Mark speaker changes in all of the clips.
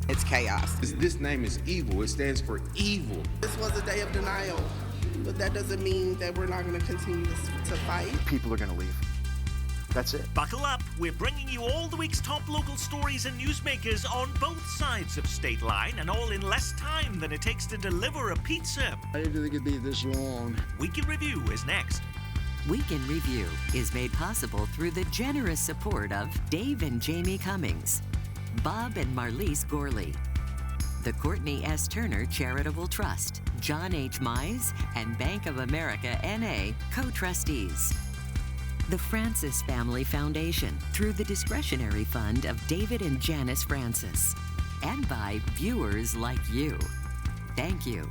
Speaker 1: It's chaos.
Speaker 2: This name is evil. It stands for evil.
Speaker 3: This was a day of denial, but that doesn't mean that we're not going to continue to fight.
Speaker 4: People are going to leave. That's it.
Speaker 5: Buckle up. We're bringing you all the week's top local stories and newsmakers on both sides of state line, and all in less time than it takes to deliver a pizza.
Speaker 6: I didn't think it'd be this long.
Speaker 5: Week in Review is next.
Speaker 7: Week in Review is made possible through the generous support of Dave and Jamie Cummings, Bob and Marlise Gorley, the Courtney S. Turner Charitable Trust, John H. Mize, and Bank of America N.A. co-trustees. The Francis Family Foundation through the discretionary fund of David and Janice Francis, and by viewers like you. Thank you.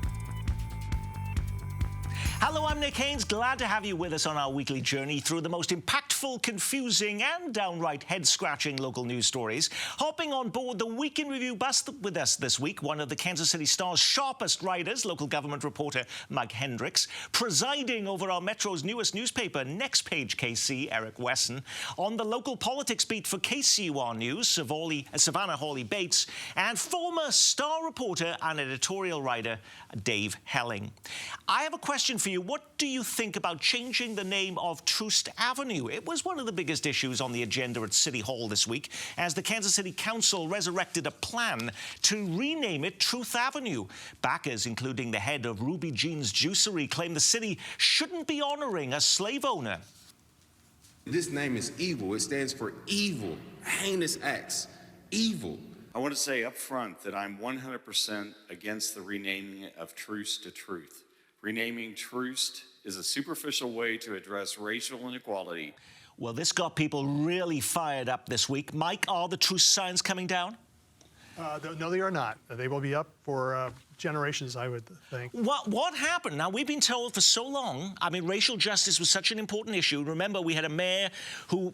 Speaker 5: Hello, I'm Nick Haynes. Glad to have you with us on our weekly journey through the most impactful, confusing, and downright head-scratching local news stories. Hopping on board the Week in Review bus with us this week, one of the Kansas City Star's sharpest writers, local government reporter Mike Hendricks. Presiding over our Metro's newest newspaper, Next Page KC, Eric Wesson. On the local politics beat for KCUR News, Savannah Hawley-Bates. And former Star reporter and editorial writer Dave Helling. I have a question for you. What do you think about changing the name of Troost Avenue? It was one of the biggest issues on the agenda at City Hall this week, as the Kansas City Council resurrected a plan to rename it Truth Avenue. Backers, including the head of Ruby Jean's Juicery, claim the city shouldn't be honoring a slave owner.
Speaker 2: This name is evil. It stands for evil, heinous acts, evil.
Speaker 8: I want to say up front that I'm 100% against the renaming of Troost to Truth. Renaming Troost is a superficial way to address racial inequality.
Speaker 5: Well, this got people really fired up this week. Mike, are the Troost signs coming down?
Speaker 9: No, they are not. They will be up for generations, I would think.
Speaker 5: What happened? Now, we've been told for so long, I mean, racial justice was such an important issue. Remember, we had a mayor who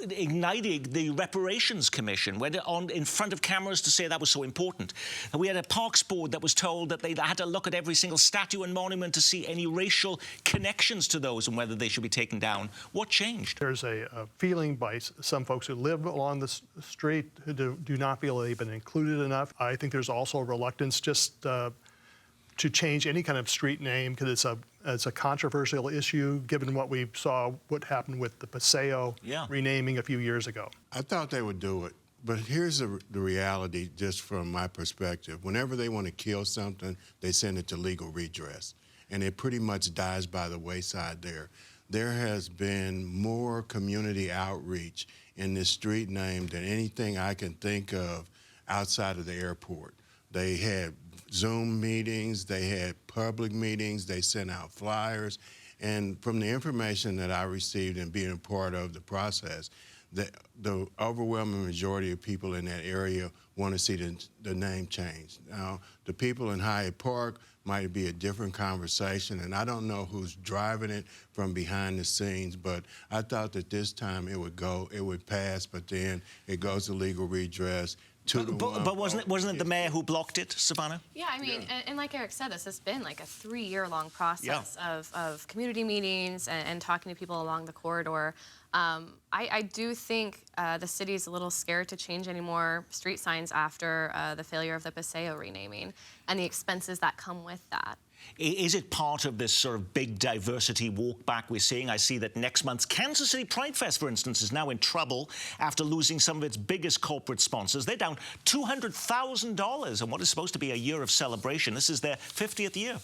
Speaker 5: ignited the Reparations Commission, went on in front of cameras to say that was so important. And we had a Parks Board that was told that they had to look at every single statue and monument to see any racial connections to those and whether they should be taken down. What changed?
Speaker 9: There's a feeling by some folks who live along the street who do not feel they've been included enough. I think there's also a reluctance just to change any kind of street name because it's a controversial issue given what happened with the Paseo renaming a few years ago.
Speaker 10: I thought they would do it, but here's the reality just from my perspective. Whenever they want to kill something, they send it to legal redress, and it pretty much dies by the wayside there. There has been more community outreach in this street name than anything I can think of outside of the airport. They had Zoom meetings, they had public meetings, they sent out flyers, and from the information that I received and being a part of the process, the overwhelming majority of people in that area want to see the name changed. Now, the people in Hyatt Park might be a different conversation, and I don't know who's driving it from behind the scenes, but I thought that this time it would pass, but then it goes to legal redress.
Speaker 5: But wasn't it the mayor who blocked it, Savannah?
Speaker 11: Yeah, I mean, and like Eric said, this has been like a 3-year-long process of community meetings and talking to people along the corridor. I do think the city is a little scared to change any more street signs after the failure of the Paseo renaming and the expenses that come with that.
Speaker 5: Is it part of this sort of big diversity walk back we're seeing? I see that next month's Kansas City Pride Fest, for instance, is now in trouble after losing some of its biggest corporate sponsors. They're down $200,000 on what is supposed to be a year of celebration. This is their 50th year.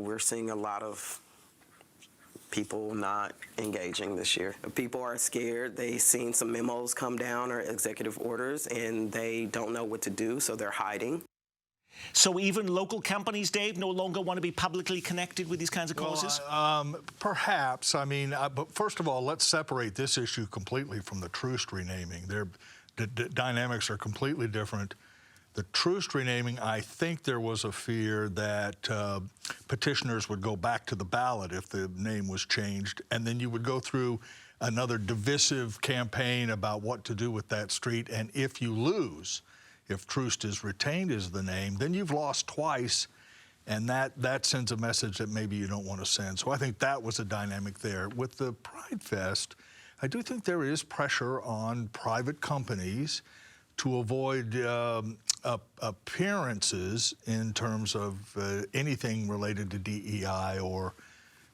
Speaker 12: We're seeing a lot of people not engaging this year. People are scared. They've seen some memos come down or executive orders, and they don't know what to do, so they're hiding.
Speaker 5: So even local companies, Dave, no longer want to be publicly connected with these kinds of causes?
Speaker 6: Perhaps. I mean, but first of all, let's separate this issue completely from the Troost renaming. The dynamics are completely different. The Troost renaming, I think there was a fear that petitioners would go back to the ballot if the name was changed, and then you would go through another divisive campaign about what to do with that street, and if you lose, if Troost is retained as the name, then you've lost twice, and that sends a message that maybe you don't want to send. So I think that was a dynamic there. With the Pride Fest, I do think there is pressure on private companies to avoid appearances in terms of anything related to DEI or,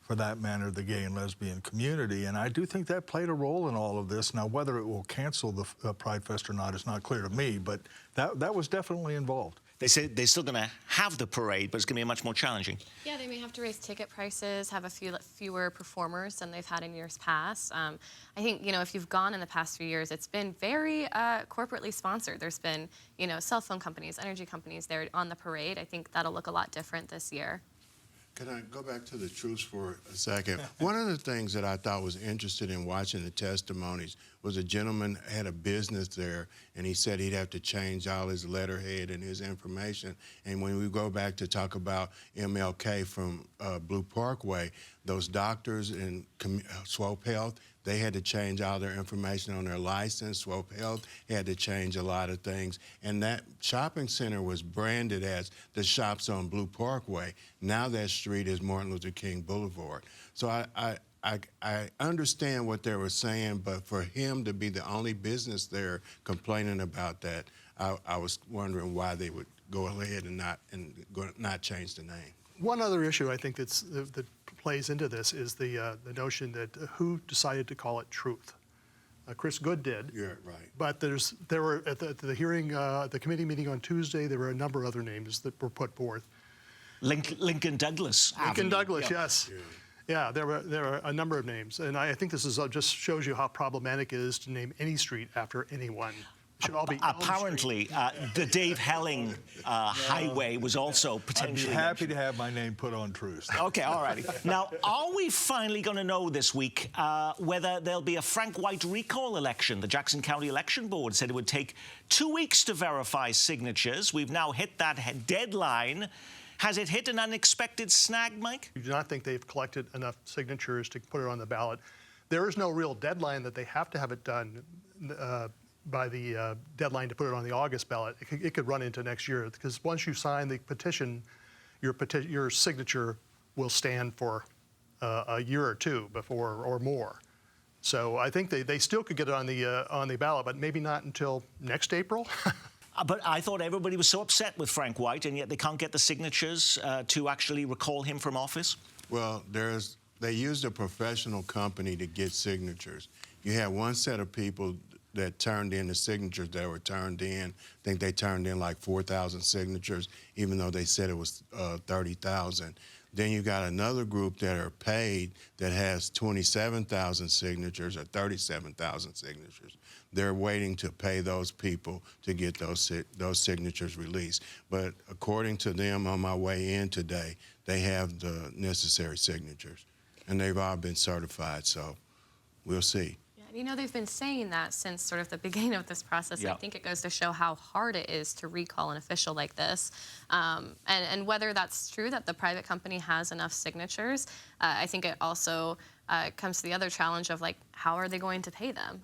Speaker 6: for that matter, the gay and lesbian community. And I do think that played a role in all of this. Now, whether it will cancel the Pride Fest or not is not clear to me, but that was definitely involved.
Speaker 5: They say they're still going to have the parade, but it's going to be much more challenging.
Speaker 11: Yeah, they may have to raise ticket prices, have a fewer performers than they've had in years past. I think, if you've gone in the past few years, it's been very corporately sponsored. There's been, cell phone companies, energy companies there on the parade. I think that'll look a lot different this year.
Speaker 10: Can I go back to the truce for a second? One of the things that I thought was interesting in watching the testimonies was a gentleman had a business there, and he said he'd have to change all his letterhead and his information. And when we go back to talk about MLK from Blue Parkway, those doctors in Swope Health, they had to change all their information on their license. Swope Health had to change a lot of things. And that shopping center was branded as the Shops on Blue Parkway. Now that street is Martin Luther King Boulevard. So I understand what they were saying, but for him to be the only business there complaining about that, I was wondering why they would go ahead and not change the name.
Speaker 9: One other issue I think that plays into this is the notion that who decided to call it Truth. Chris Good did.
Speaker 10: Yeah, right.
Speaker 9: But there were at the hearing, the committee meeting on Tuesday, there were a number of other names that were put forth.
Speaker 5: Lincoln Douglas.
Speaker 9: Lincoln
Speaker 5: Avenue.
Speaker 9: Douglas, yes. Yeah, there were a number of names, and I think this is just shows you how problematic it is to name any street after anyone. Should all be
Speaker 5: apparently the Dave Helling Highway was also potentially.
Speaker 6: I'd be happy to have my name put on Truce.
Speaker 5: Okay, all righty. Now, are we finally going to know this week whether there'll be a Frank White recall election? The Jackson County Election Board said it would take 2 weeks to verify signatures. We've now hit that deadline. Has it hit an unexpected snag, Mike?
Speaker 9: I do not think they've collected enough signatures to put it on the ballot. There is no real deadline that they have to have it done by the deadline to put it on the August ballot. It could run into next year, because once you sign the petition, your signature will stand for a year or two before or more. So I think they still could get it on the ballot, but maybe not until next April.
Speaker 5: But I thought everybody was so upset with Frank White, and yet they can't get the signatures to actually recall him from office?
Speaker 10: Well, they used a professional company to get signatures. You had one set of people that turned in the signatures that were turned in. I think they turned in like 4,000 signatures, even though they said it was 30,000. Then you got another group that are paid that has 27,000 signatures or 37,000 signatures. They're waiting to pay those people to get those signatures released. But according to them, on my way in today, they have the necessary signatures, and they've all been certified, so we'll see.
Speaker 11: They've been saying that since sort of the beginning of this process.
Speaker 5: Yeah.
Speaker 11: I think it goes to show how hard it is to recall an official like this. And whether that's true that the private company has enough signatures, I think it also comes to the other challenge of, how are they going to pay them?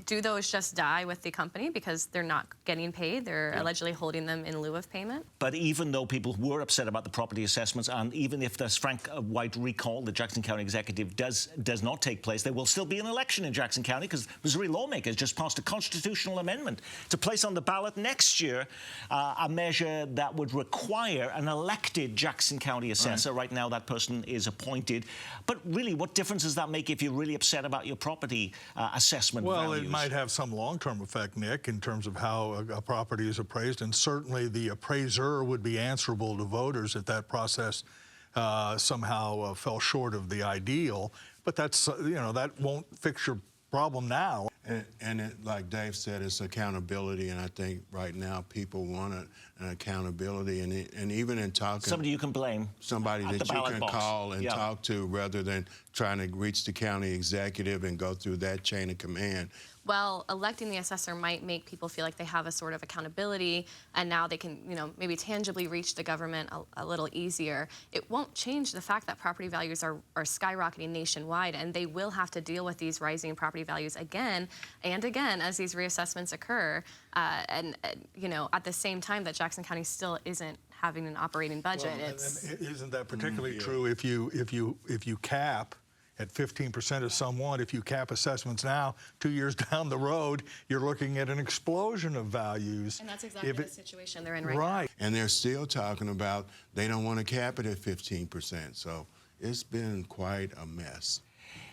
Speaker 11: Do those just die with the company because they're not getting paid? They're allegedly holding them in lieu of payment?
Speaker 5: But even though people were upset about the property assessments, and even if this Frank White recall, the Jackson County executive, does not take place, there will still be an election in Jackson County, because Missouri lawmakers just passed a constitutional amendment to place on the ballot next year a measure that would require an elected Jackson County assessor. Right now, that person is appointed. But really, what difference does that make if you're really upset about your property assessment values?
Speaker 6: It might have some long-term effect, Nick, in terms of how a property is appraised, and certainly the appraiser would be answerable to voters if that process somehow fell short of the ideal. But that's, that won't fix your problem now.
Speaker 10: And like Dave said, it's accountability, and I think right now people want an accountability, and even in talking...
Speaker 5: Somebody you can blame.
Speaker 10: Somebody that you can call and talk to, rather than trying to reach the county executive and go through that chain of command.
Speaker 11: Well, electing the assessor might make people feel like they have a sort of accountability, and now they can, maybe tangibly reach the government a little easier. It won't change the fact that property values are skyrocketing nationwide, and they will have to deal with these rising property values again and again as these reassessments occur. And at the same time that Jackson County still isn't having an operating budget.
Speaker 6: Well, isn't that particularly true if you cap at 15% as some want. If you cap assessments now, 2 years down the road, you're looking at an explosion of values.
Speaker 11: And that's exactly the situation they're in right now.
Speaker 6: Right.
Speaker 10: And they're still talking about they don't want to cap it at 15%. So it's been quite a mess.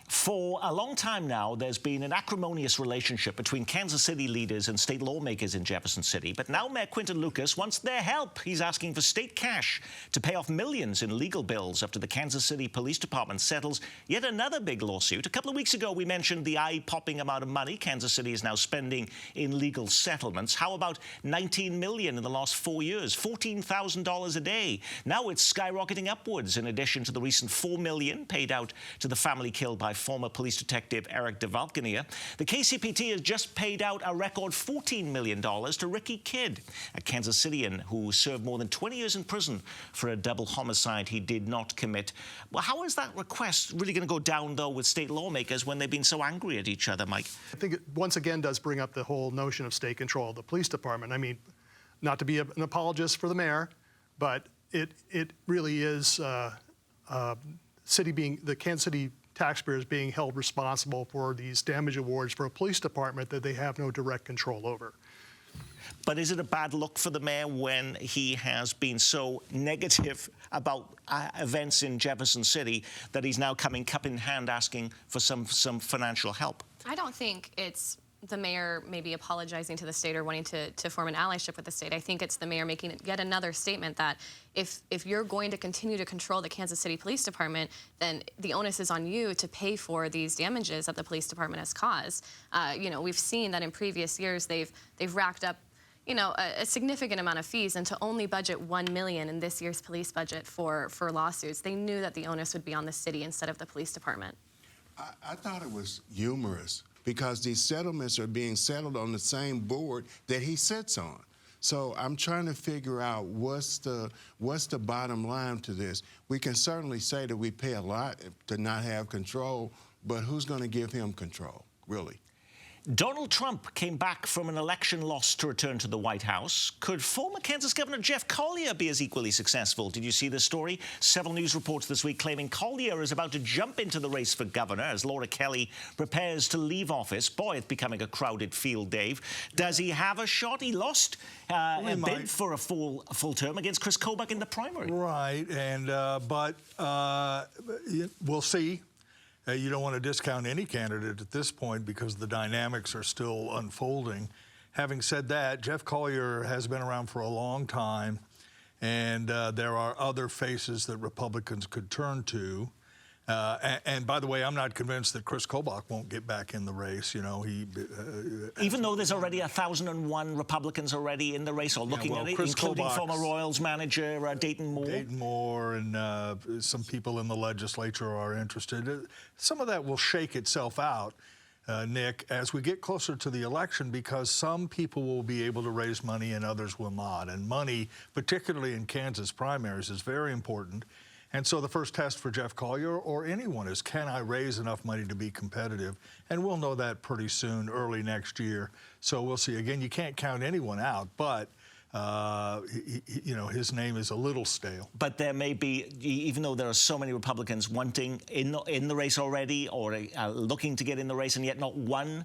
Speaker 5: For a long time now, there's been an acrimonious relationship between Kansas City leaders and state lawmakers in Jefferson City. But now Mayor Quinton Lucas wants their help. He's asking for state cash to pay off millions in legal bills after the Kansas City Police Department settles yet another big lawsuit. A couple of weeks ago, we mentioned the eye-popping amount of money Kansas City is now spending in legal settlements. How about $19 million in the last 4 years, $14,000 a day? Now it's skyrocketing upwards, in addition to the recent $4 million paid out to the family killed by former police detective Eric DeValcania. The KCPT has just paid out a record $14 million to Ricky Kidd, a Kansas Citian who served more than 20 years in prison for a double homicide he did not commit. Well, how is that request really going to go down, though, with state lawmakers when they've been so angry at each other, Mike?
Speaker 9: I think it once again does bring up the whole notion of state control of the police department. I mean, not to be an apologist for the mayor, but it really is the Kansas City taxpayers being held responsible for these damage awards for a police department that they have no direct control over.
Speaker 5: But is it a bad look for the mayor when he has been so negative about events in Jefferson City that he's now coming cup in hand asking for some financial help?
Speaker 11: I don't think it's the mayor maybe apologizing to the state or wanting to form an allyship with the state. I think it's the mayor making yet another statement that if you're going to continue to control the Kansas City Police Department, then the onus is on you to pay for these damages that the police department has caused. You know, we've seen that in previous years they've racked up, you know, a significant amount of fees, and to only budget $1 million in this year's police budget for lawsuits, they knew that the onus would be on the city instead of the police department.
Speaker 10: I thought it was humorous because these settlements are being settled on the same board that he sits on. So I'm trying to figure out what's the bottom line to this. We can certainly say that we pay a lot to not have control, but who's going to give him control, really?
Speaker 5: Donald Trump came back from an election loss to return to the White House. Could former Kansas Governor Jeff Collier be as equally successful? Did you see this story? Several news reports this week claiming Collier is about to jump into the race for governor as Laura Kelly prepares to leave office. Boy, it's becoming a crowded field, Dave. Does he have a shot? He lost a bid for a full term against Chris Kobach in the primary.
Speaker 6: Right, and but we'll see. You don't want to discount any candidate at this point because the dynamics are still unfolding. Having said that, Jeff Collier has been around for a long time, and there are other faces that Republicans could turn to. And by the way, I'm not convinced that Chris Kobach won't get back in the race. You know,
Speaker 5: even though there's already 1,001 Republicans already in the race or looking at it,
Speaker 6: Chris
Speaker 5: including
Speaker 6: Kobach's
Speaker 5: former Royals manager Dayton Moore.
Speaker 6: Dayton Moore and some people in the legislature are interested. Some of that will shake itself out, Nick, as we get closer to the election, because some people will be able to raise money and others will not. And money, particularly in Kansas primaries, is very important. And so the first test for Jeff Collier or anyone is, can I raise enough money to be competitive? And we'll know that pretty soon, early next year. So we'll see. Again, you can't count anyone out, but you know, his name is a little stale.
Speaker 5: But there may be, even though there are so many Republicans wanting in the race already or looking to get in the race, and yet not one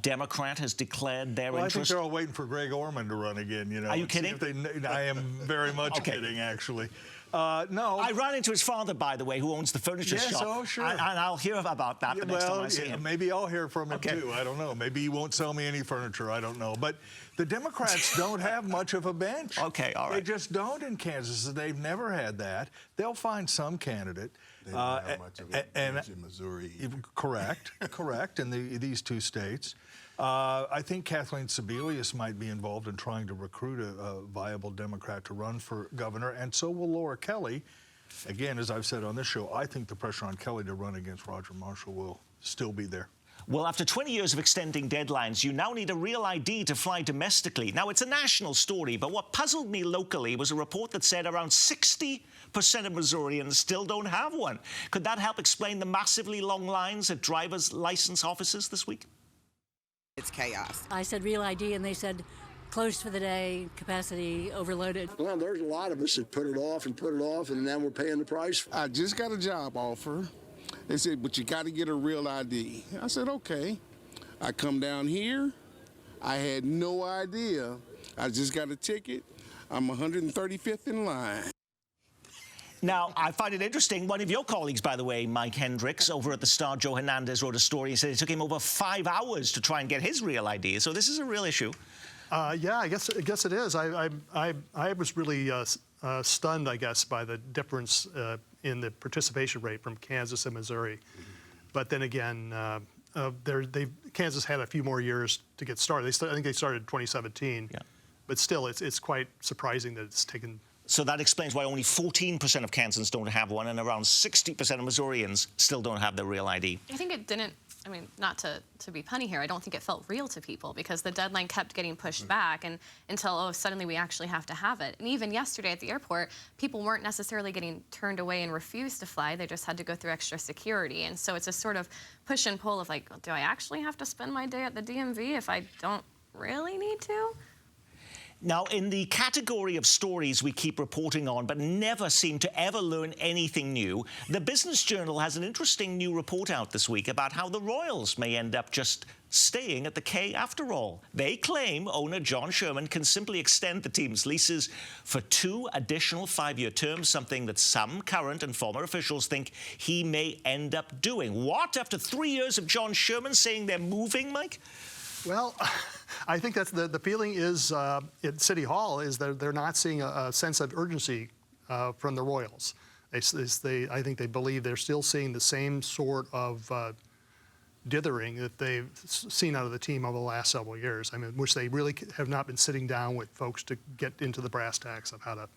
Speaker 5: Democrat has declared their interest.
Speaker 6: I think they're all waiting for Greg Orman to run again. You know,
Speaker 5: are you kidding?
Speaker 6: I am very much kidding, actually. No.
Speaker 5: I ran into his father, by the way, who owns the furniture shop.
Speaker 6: Yes, oh, sure.
Speaker 5: And I'll hear about that the next time I see him.
Speaker 6: Maybe I'll hear from him, too. I don't know. Maybe he won't sell me any furniture. I don't know. But the Democrats don't have much of a bench.
Speaker 5: Okay, all right.
Speaker 6: They just don't in Kansas. They've never had that. They'll find some candidate.
Speaker 10: They don't have much of a bench in Missouri.
Speaker 6: Correct, in these two states. I think Kathleen Sebelius might be involved in trying to recruit a viable Democrat to run for governor, and so will Laura Kelly. Again, as I've said on this show, I think the pressure on Kelly to run against Roger Marshall will still be there.
Speaker 5: Well, after 20 years of extending deadlines, you now need a real ID to fly domestically. Now, it's a national story, but what puzzled me locally was a report that said around 60% of Missourians still don't have one. Could that help explain the massively long lines at driver's license offices this week?
Speaker 1: It's chaos.
Speaker 13: I said real ID, and they said closed for the day, capacity overloaded.
Speaker 14: Well, there's a lot of us that put it off, and now we're paying the price.
Speaker 15: I just got a job offer,
Speaker 14: They said, but you got to get a real ID. I said, okay. I come down here. I had no idea. I just got a ticket. I'm 135th in line.
Speaker 5: Now, I find it interesting. One of your colleagues, by the way, Mike Hendricks, over at the Star, Joe Hernandez, wrote a story and said it took him over 5 hours to try and get his real ID. So this is a real issue.
Speaker 9: Yeah, I guess it is. I was really stunned, I guess, by the difference in the participation rate from Kansas and Missouri. But then again, Kansas had a few more years to get started. I think they started in 2017. Yeah. But still, it's quite surprising that it's taken.
Speaker 5: So that explains why only 14% of Kansans don't have one, and around 60% of Missourians still don't have their real ID.
Speaker 11: I think it didn't. I mean, not to be punny here, I don't think it felt real to people because the deadline kept getting pushed back and until, suddenly we actually have to have it. And even yesterday at the airport, people weren't necessarily getting turned away and refused to fly. They just had to go through extra security. And so it's a sort of push and pull of like, do I actually have to spend my day at the DMV if I don't really need to?
Speaker 5: Now, in the category of stories we keep reporting on but never seem to ever learn anything new, the Business Journal has an interesting new report out this week about how the Royals may end up just staying at the K after all. They claim owner John Sherman can simply extend the team's leases for 2 additional 5-year terms, something that some current and former officials think he may end up doing. What? After 3 years of John Sherman saying they're moving, Mike?
Speaker 9: Well, I think that's the feeling is at City Hall is that they're not seeing a sense of urgency from the Royals. I think they believe they're still seeing the same sort of dithering that they've seen out of the team over the last several years. I mean, which they really have not been sitting down with folks to get into the brass tacks of how to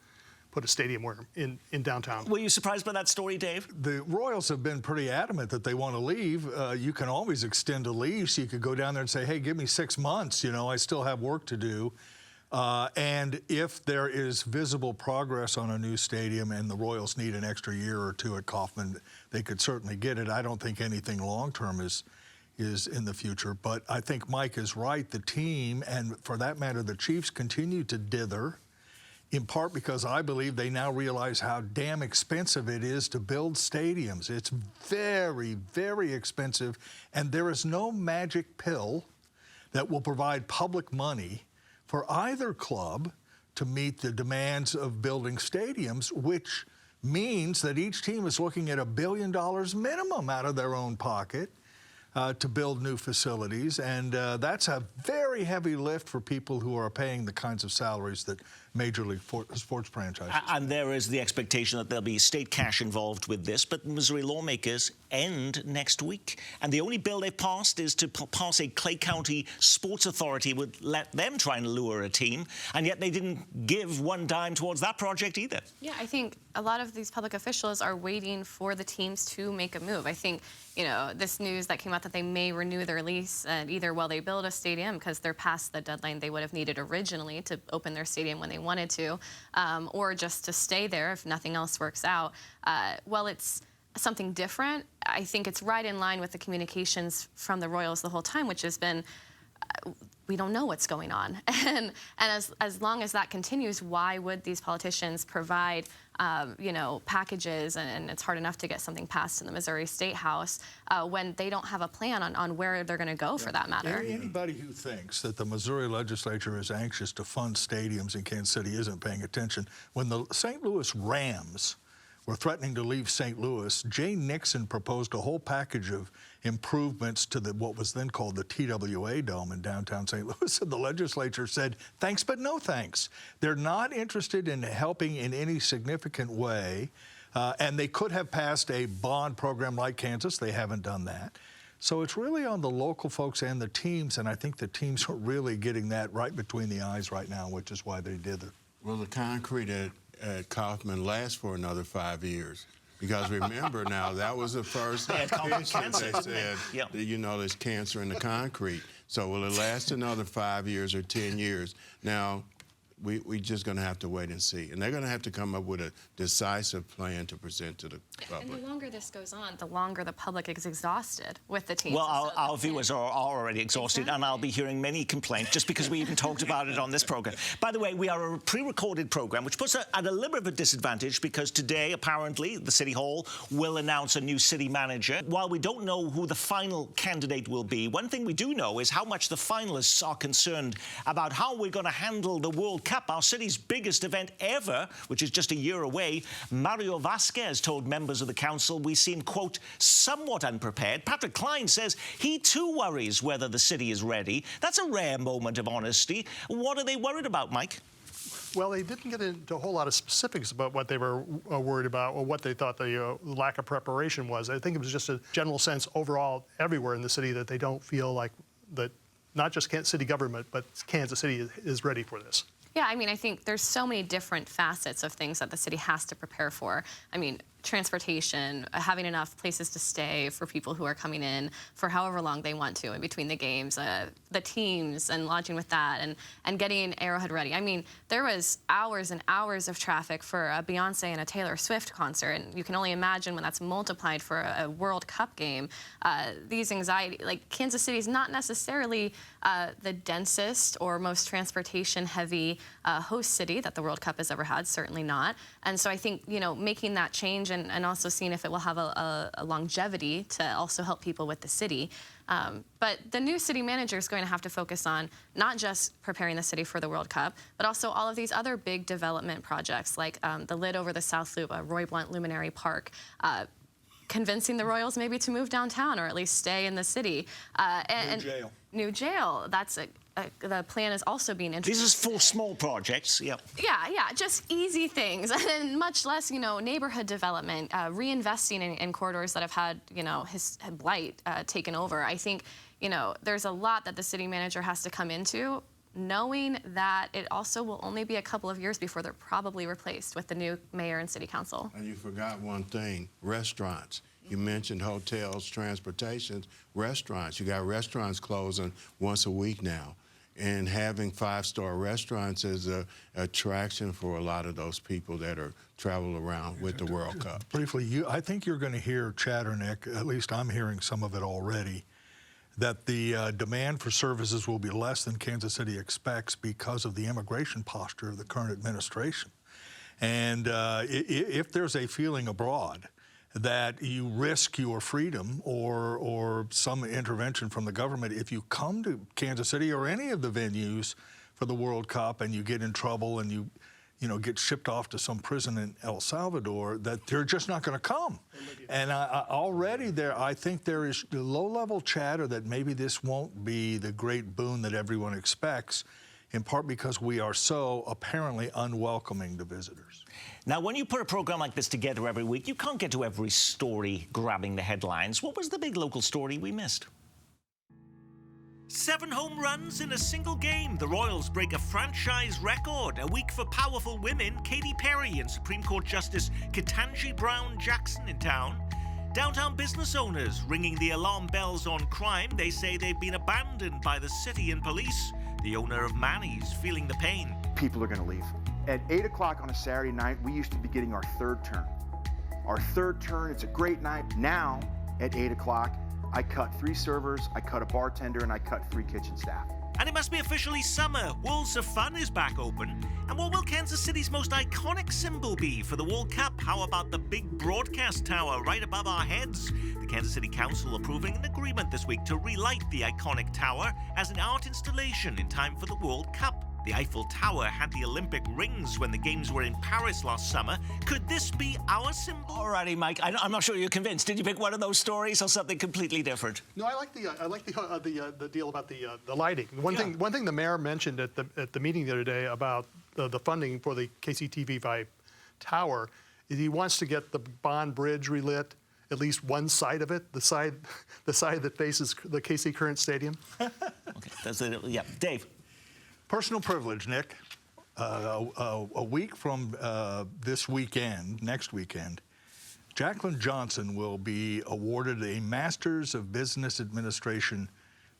Speaker 9: put a stadium in downtown.
Speaker 5: Were you surprised by that story, Dave?
Speaker 6: The Royals have been pretty adamant that they want to leave. You can always extend a lease. You could go down there and say, hey, give me 6 months. You know, I still have work to do. And if there is visible progress on a new stadium and the Royals need an extra year or 2 at Kauffman, they could certainly get it. I don't think anything long-term is in the future. But I think Mike is right. The team, and for that matter, the Chiefs, continue to dither, in part because I believe they now realize how damn expensive it is to build stadiums. It's very, very expensive, and there is no magic pill that will provide public money for either club to meet the demands of building stadiums, which means that each team is looking at $1 billion minimum out of their own pocket to build new facilities, and that's a very heavy lift for people who are paying the kinds of salaries that Major League Sports franchises.
Speaker 5: And there is the expectation that there'll be state cash involved with this, but Missouri lawmakers end next week. And the only bill they've passed is to pass a Clay County Sports Authority would let them try and lure a team, and yet they didn't give one dime towards that project either.
Speaker 11: Yeah, I think a lot of these public officials are waiting for the teams to make a move. I think, you know, this news that came out that they may renew their lease either while they build a stadium because they're past the deadline they would have needed originally to open their stadium when they wanted to, or just to stay there if nothing else works out. Well, it's something different. I think it's right in line with the communications from the Royals the whole time, which has been, we don't know what's going on. And as long as that continues, why would these politicians provide, you know, packages, and it's hard enough to get something passed in the Missouri State House when they don't have a plan on where they're going to go for that matter?
Speaker 6: Anybody who thinks that the Missouri legislature is anxious to fund stadiums in Kansas City isn't paying attention. When the St. Louis Rams were threatening to leave St. Louis, Jay Nixon proposed a whole package of improvements to what was then called the TWA Dome in downtown St. Louis, and the legislature said, thanks, but no thanks. They're not interested in helping in any significant way, and they could have passed a bond program like Kansas. They haven't done that. So it's really on the local folks and the teams, and I think the teams are really getting that right between the eyes right now, which is why they did it.
Speaker 10: Well, the concrete at Kauffman lasts for another 5 years. Because remember now, that was the first picture they said, you know, there's cancer in the concrete. So will it last another 5 years or 10 years? Now, we're just going to have to wait and see. And they're going to have to come up with a decisive plan to present to the public.
Speaker 11: And the longer this goes on, the longer the public is exhausted with the teams.
Speaker 5: Well, our viewers are already exhausted, and I'll be hearing many complaints just because we even talked about it on this program. By the way, we are a pre-recorded program, which puts us at a little bit of a disadvantage because today, apparently, the City Hall will announce a new city manager. While we don't know who the final candidate will be, one thing we do know is how much the finalists are concerned about how we're going to handle the World Cup, our city's biggest event ever, which is just a year away. Mario Vasquez told members of the council we seem, quote, somewhat unprepared. Patrick Klein says he too worries whether the city is ready. That's a rare moment of honesty. What are they worried about, Mike?
Speaker 9: Well, they didn't get into a whole lot of specifics about what they were worried about or what they thought the lack of preparation was. I think it was just a general sense overall everywhere in the city that they don't feel like that not just city government, but Kansas City is ready for this.
Speaker 11: Yeah, I mean, I think there's so many different facets of things that the city has to prepare for. I mean, transportation, having enough places to stay for people who are coming in for however long they want to in between the games, the teams and lodging with that, and getting Arrowhead ready. I mean, there was hours and hours of traffic for a Beyonce and a Taylor Swift concert, and you can only imagine when that's multiplied for a World Cup game. These anxiety, like Kansas City is not necessarily the densest or most transportation-heavy host city that the World Cup has ever had, certainly not. And so I think, you know, making that change and also seeing if it will have a longevity to also help people with the city. But the new city manager is going to have to focus on not just preparing the city for the World Cup, but also all of these other big development projects like the lid over the South Loop, Roy Blunt Luminary Park, convincing the Royals maybe to move downtown or at least stay in the city.
Speaker 6: New jail.
Speaker 11: New jail. That's the plan is also being introduced.
Speaker 5: These are 4 small projects, yeah.
Speaker 11: Yeah, just easy things, and much less, you know, neighborhood development, reinvesting in corridors that have had, you know, his blight taken over. I think, you know, there's a lot that the city manager has to come into, knowing that it also will only be a couple of years before they're probably replaced with the new mayor and city council.
Speaker 10: And you forgot one thing, restaurants. You mentioned hotels, transportation, restaurants. You got restaurants closing once a week now. And having 5-star restaurants is an attraction for a lot of those people that are travel around with the World Cup.
Speaker 6: Briefly, I think you're going to hear chatter, Nick, at least I'm hearing some of it already, that the demand for services will be less than Kansas City expects because of the immigration posture of the current administration. And if there's a feeling abroad that you risk your freedom or some intervention from the government if you come to Kansas City or any of the venues for the World Cup and you get in trouble and you get shipped off to some prison in El Salvador, that they're just not going to come. And already I think there is low-level chatter that maybe this won't be the great boon that everyone expects, in part because we are so apparently unwelcoming to visitors.
Speaker 5: Now, when you put a program like this together every week, you can't get to every story grabbing the headlines. What was the big local story we missed? 7 home runs in a single game. The Royals break a franchise record. A week for powerful women. Katy Perry and Supreme Court Justice Ketanji Brown Jackson in town. Downtown business owners ringing the alarm bells on crime. They say they've been abandoned by the city and police. The owner of Manny's feeling the pain.
Speaker 4: People are going to leave. At 8 o'clock on a Saturday night, we used to be getting our 3rd turn. Our 3rd turn, it's a great night. Now, at 8 o'clock, I cut 3 servers, I cut a bartender, and I cut 3 kitchen staff.
Speaker 5: And it must be officially summer. Worlds of Fun is back open. And what will Kansas City's most iconic symbol be for the World Cup? How about the big broadcast tower right above our heads? The Kansas City Council approving an agreement this week to relight the iconic tower as an art installation in time for the World Cup. The Eiffel Tower had the Olympic rings when the games were in Paris last summer. Could this be our symbol? Alrighty, Mike. I'm not sure you're convinced. Did you pick one of those stories or something completely different?
Speaker 9: No, I like the deal about the lighting. One thing the mayor mentioned at the meeting the other day about the funding for the KCTV tower is he wants to get the Bond Bridge relit, at least one side of it, the side that faces the KC Current Stadium.
Speaker 5: Okay, that's it. Yeah, Dave.
Speaker 6: Personal privilege, Nick. A week from this weekend, next weekend, Jacqueline Johnson will be awarded a Master's of Business Administration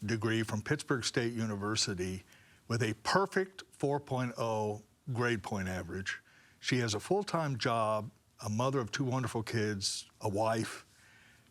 Speaker 6: degree from Pittsburgh State University with a perfect 4.0 grade point average. She has a full-time job, a mother of 2 wonderful kids, a wife.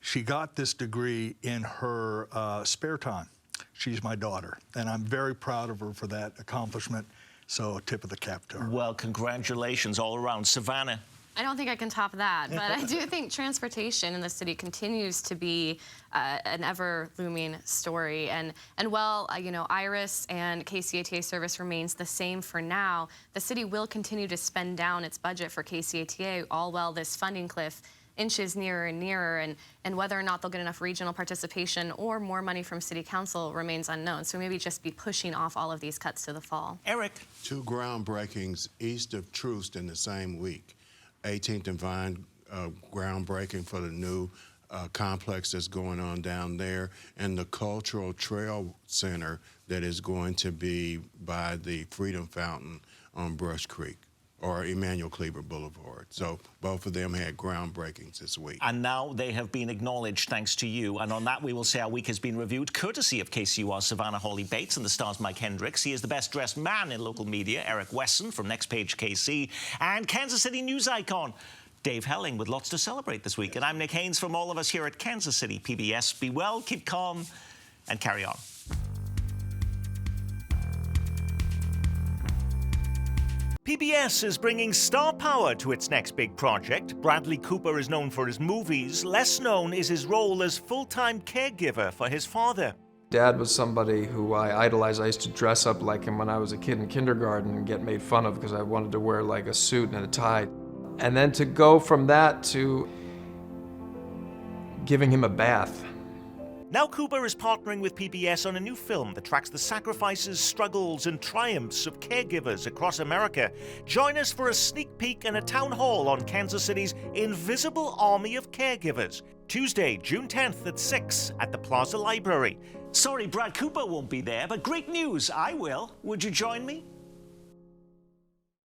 Speaker 6: She got this degree in her spare time. She's my daughter, and I'm very proud of her for that accomplishment. So, tip of the cap to her.
Speaker 5: Well, congratulations all around. Savannah.
Speaker 11: I don't think I can top that, but I do think transportation in the city continues to be an ever-looming story. And while, you know, IRIS and KCATA service remains the same for now, the city will continue to spend down its budget for KCATA, all while this funding cliff inches nearer and nearer, and whether or not they'll get enough regional participation or more money from City Council remains unknown. So maybe just be pushing off all of these cuts to the fall.
Speaker 5: Eric.
Speaker 10: 2 groundbreakings east of Troost in the same week. 18th and Vine groundbreaking for the new complex that's going on down there, and the Cultural Trail Center that is going to be by the Freedom Fountain on Brush Creek, or Emmanuel Cleaver Boulevard. So both of them had groundbreakings this week.
Speaker 5: And now they have been acknowledged thanks to you. And on that, we will say our week has been reviewed courtesy of KCUR Savannah Hawley Bates and the Star's Mike Hendricks. He is the best-dressed man in local media, Eric Wesson from Next Page KC, and Kansas City news icon, Dave Helling, with lots to celebrate this week. And I'm Nick Haynes from all of us here at Kansas City PBS. Be well, keep calm, and carry on. PBS is bringing star power to its next big project. Bradley Cooper is known for his movies. Less known is his role as full-time caregiver for his father.
Speaker 15: Dad was somebody who I idolized. I used to dress up like him when I was a kid in kindergarten and get made fun of because I wanted to wear like a suit and a tie. And then to go from that to giving him a bath.
Speaker 5: Now Cooper is partnering with PBS on a new film that tracks the sacrifices, struggles, and triumphs of caregivers across America. Join us for a sneak peek and a town hall on Kansas City's Invisible Army of Caregivers. Tuesday, June 10th at 6 at the Plaza Library. Sorry, Brad Cooper won't be there, but great news, I will. Would you join me?